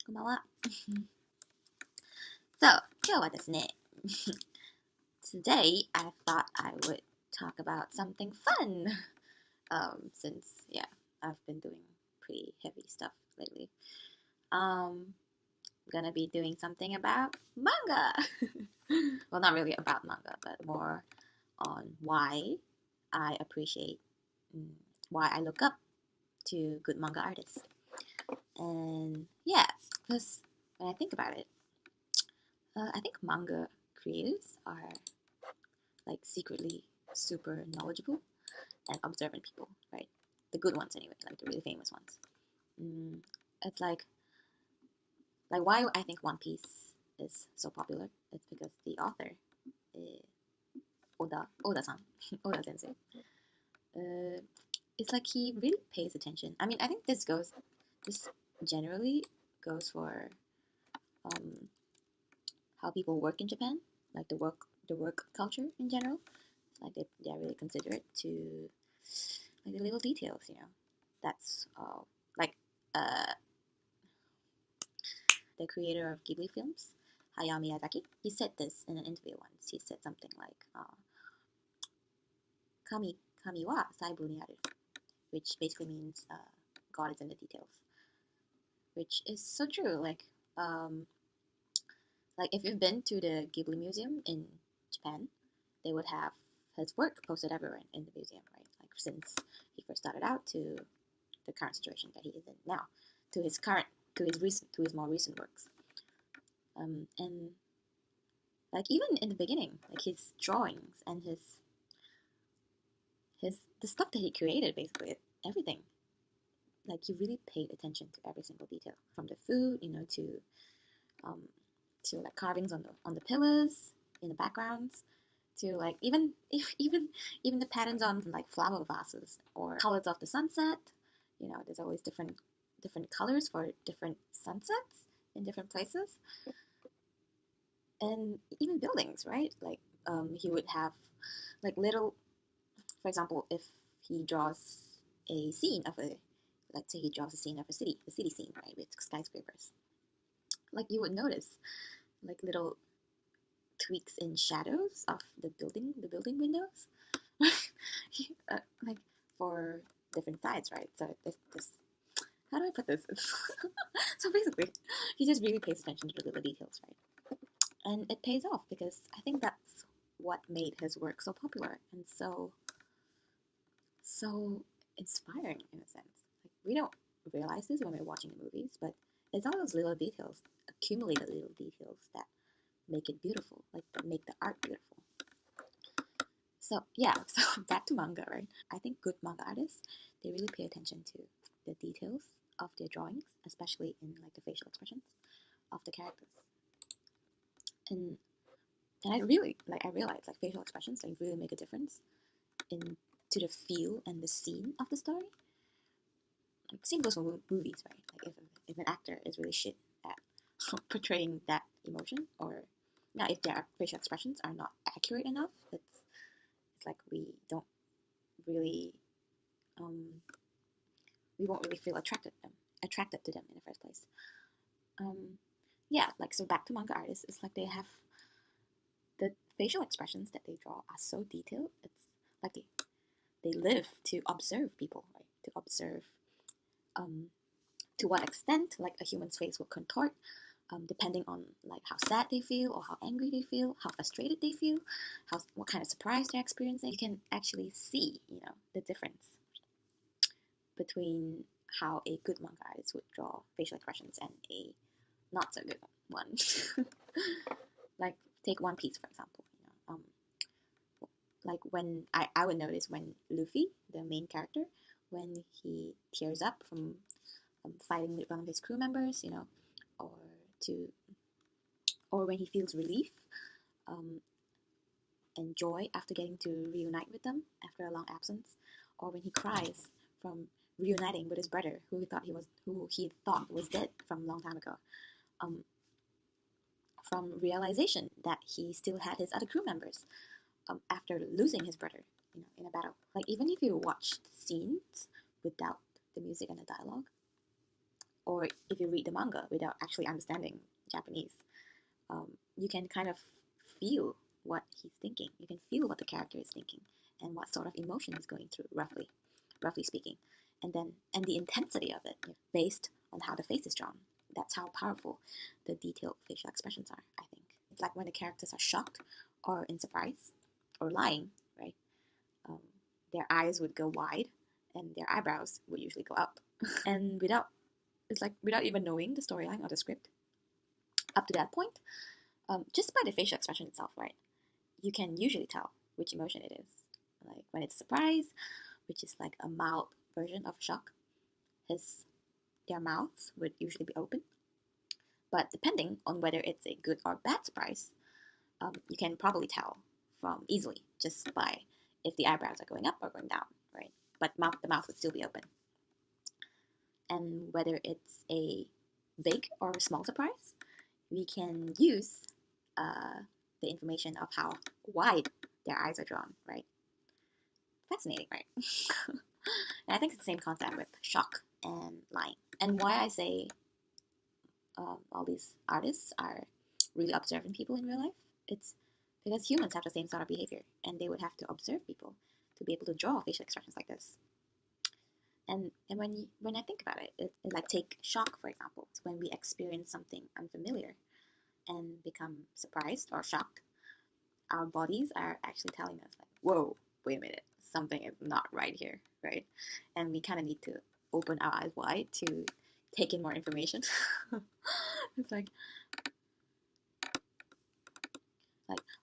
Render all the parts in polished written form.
こんばんは。So, 今日はですね today I thought I would talk about something fun. Since yeah, I've been doing pretty heavy stuff lately. I'm gonna be doing something about manga. Well, not really about manga, but more on why I appreciate, why I look up to good manga artists. And yeah, because when I think about it, I think manga creators are like secretly super knowledgeable and observant people, right? The good ones anyway, like the really famous ones. It's like why I think One Piece is so popular. It's because the author, Oda-san, Oda Sensei, it's like he really pays attention. I mean, I think this generally goes for um, how people work in Japan, like the work culture in general. Like they're really considerate to like the little details, That's like uh, the creator of Ghibli films, Hayao Miyazaki. He said this in an interview once. He said something like, "Kami wa saibu ni aru," which basically means God is in the details, which is so true. Like if you've been to the Ghibli Museum in Japan, they would have his work posted everywhere in the museum, right? Like since he first started out to the current situation that he is in now, to his more recent works, and like even in the beginning, like his drawings and his the stuff that he created, basically everything. Like you really paid attention to every single detail, from the food, um, to like carvings on the pillars in the backgrounds, to like even the patterns on like flower vases or colors of the sunset. There's always different colors for different sunsets in different places, and even buildings, right? Like he would have like little, for example, if he draws a scene of a, let's say he draws a scene of a city scene, right, with skyscrapers. Like you would notice like little tweaks in shadows of the building windows, like for different sides, right? So this how do I put this? So basically, he just really pays attention to the little details, right? And it pays off because I think that's what made his work so popular and so inspiring in a sense. Like we don't realize this when we're watching the movies, but it's all those little details, accumulated little details that make it beautiful, like that make the art beautiful. So yeah, so back to manga, right? I think good manga artists, they really pay attention to the details of their drawings, especially in like the facial expressions of the characters. And I realized like facial expressions like really make a difference in to the feel and the scene of the story. Like same goes for movies, right? Like if an actor is really shit at portraying that emotion, or now if their facial expressions are not accurate enough, it's like really um, we won't really feel attracted to them in the first place. Um, yeah, like so back to manga artists, it's like they have the facial expressions that they draw are so detailed. It's like they live to observe people, right? To observe um, to what extent like a human's face will contort, depending on like how sad they feel or how angry they feel, how frustrated they feel, what kind of surprise they're experiencing. You can actually see, the difference between how a good manga artist would draw facial expressions and a not so good one. Like take One Piece for example. Like when I would notice when Luffy, the main character, when he tears up from fighting with one of his crew members, or to or when he feels relief um, and joy after getting to reunite with them after a long absence, or when he cries from reuniting with his brother who he thought was dead from a long time ago, um, from realization that he still had his other crew members after losing his brother, in a battle. Like even if you watch scenes without the music and the dialogue, or if you read the manga without actually understanding Japanese, you can kind of feel what he's thinking. You can feel what the character is thinking and what sort of emotion he's going through, roughly speaking. And the intensity of it, based on how the face is drawn. That's how powerful the detailed facial expressions are, I think. It's like when the characters are shocked or in surprise or lying, right? Um, their eyes would go wide and their eyebrows would usually go up. And without even knowing the storyline or the script, up to that point, just by the facial expression itself, right? You can usually tell which emotion it is. Like when it's surprise, which is like a mild version of shock, their mouths would usually be open. But depending on whether it's a good or bad surprise, you can probably tell from easily just by if the eyebrows are going up or going down, right? But the mouth would still be open. And whether it's a big or a small surprise, we can use the information of how wide their eyes are drawn, right? Fascinating, right? And I think it's the same concept with shock and lying. And why I say all these artists are really observant people in real life, it's because humans have the same sort of behavior, and they would have to observe people to be able to draw facial expressions like this. And when I think about it, it's like take shock, for example. It's when we experience something unfamiliar and become surprised or shocked. Our bodies are actually telling us, like, whoa, wait a minute, something is not right here, right? And we kind of need to open our eyes wide to take in more information. It's like,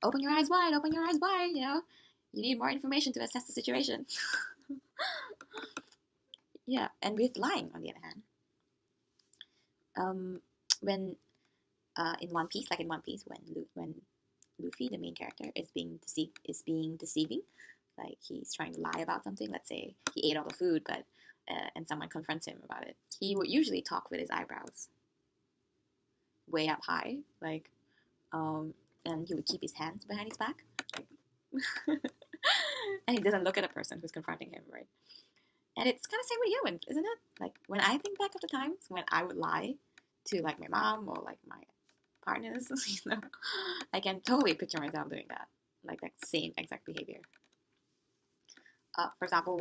open your eyes wide, you know? You need more information to assess the situation. Yeah, and with lying, on the other hand, when in One Piece, when Luffy, the main character, is being deceiving, like he's trying to lie about something. Let's say he ate all the food, but and someone confronts him about it. He would usually talk with his eyebrows way up high, like, and he would keep his hands behind his back, like, and he doesn't look at the person who's confronting him, right? And it's kind of same with humans, isn't it? Like when I think back of the times when I would lie to like my mom or like my partners, you know, I can totally picture myself doing that, like that same exact behavior. For example,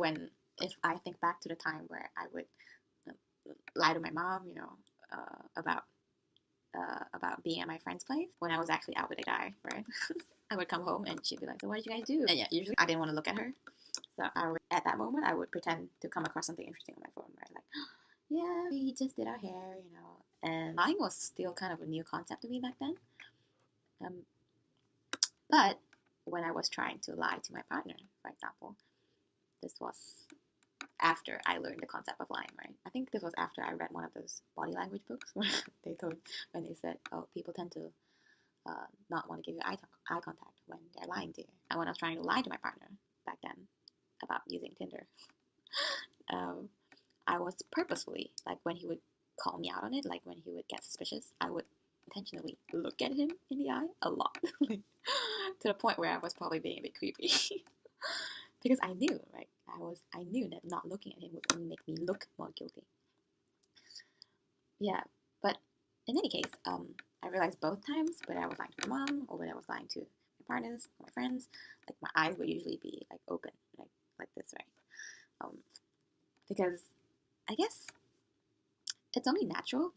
if I think back to the time where I would lie to my mom, you know, about being at my friend's place when I was actually out with a guy, right? I would come home and she'd be like, "So what did you guys do?" And yeah, usually I didn't want to look at her, so at that moment I would pretend to come across something interesting on my phone, right? Like, yeah, we just did our hair, you know. And lying was still kind of a new concept to me back then. But when I was trying to lie to my partner, for example, this was after I learned the concept of lying, right? I think this was after I read one of those body language books where when they said, oh, people tend to not want to give you eye contact when they're lying to you. And when I was trying to lie to my partner back then about using Tinder, I was purposefully, like when he would call me out on it, like when he would get suspicious, I would intentionally look at him in the eye a lot, like, to the point where I was probably being a bit creepy. Because I knew, right? I knew that not looking at him would only make me look more guilty. Yeah, but in any case, I realized both times whether I was lying to my mom or whether I was lying to my partners or my friends, like my eyes would usually be like open, like this, right? Because I guess it's only natural.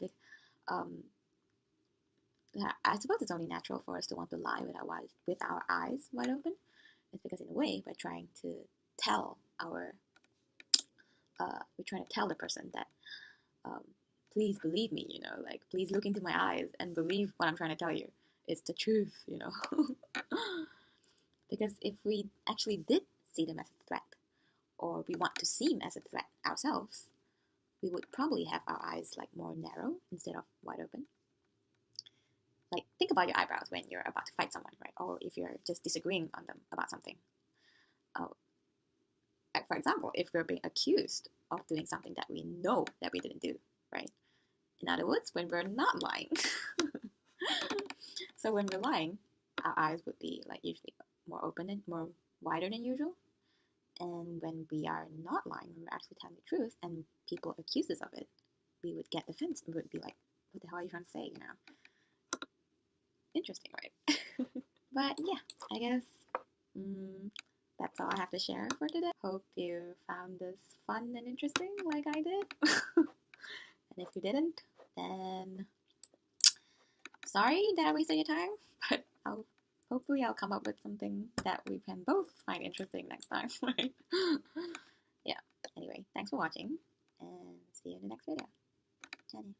I suppose it's only natural for us to want to lie with our eyes wide open. It's because in a way we're trying to tell the person that please believe me, you know, like please look into my eyes and believe what I'm trying to tell you. It's the truth, you know. Because if we actually did see them as a threat, or we want to seem as a threat ourselves, we would probably have our eyes like more narrow instead of wide open. Like think about your eyebrows when you're about to fight someone, right? Or if you're just disagreeing on them about something. For example, if we're being accused of doing something that we know that we didn't do, right? In other words, when we're not lying. So when we're lying, our eyes would be like usually more open and more wider than usual. And when we are not lying, when we're actually telling the truth and people accuse us of it, we would get defense and would be like, what the hell are you trying to say, you know? Interesting, right? But yeah, I guess that's all I have to share for today. Hope you found this fun and interesting like I did. And if you didn't, then sorry that I wasted your time, but hopefully I'll come up with something that we can both find interesting next time, right? Yeah, anyway, thanks for watching, and see you in the next video. Jenny.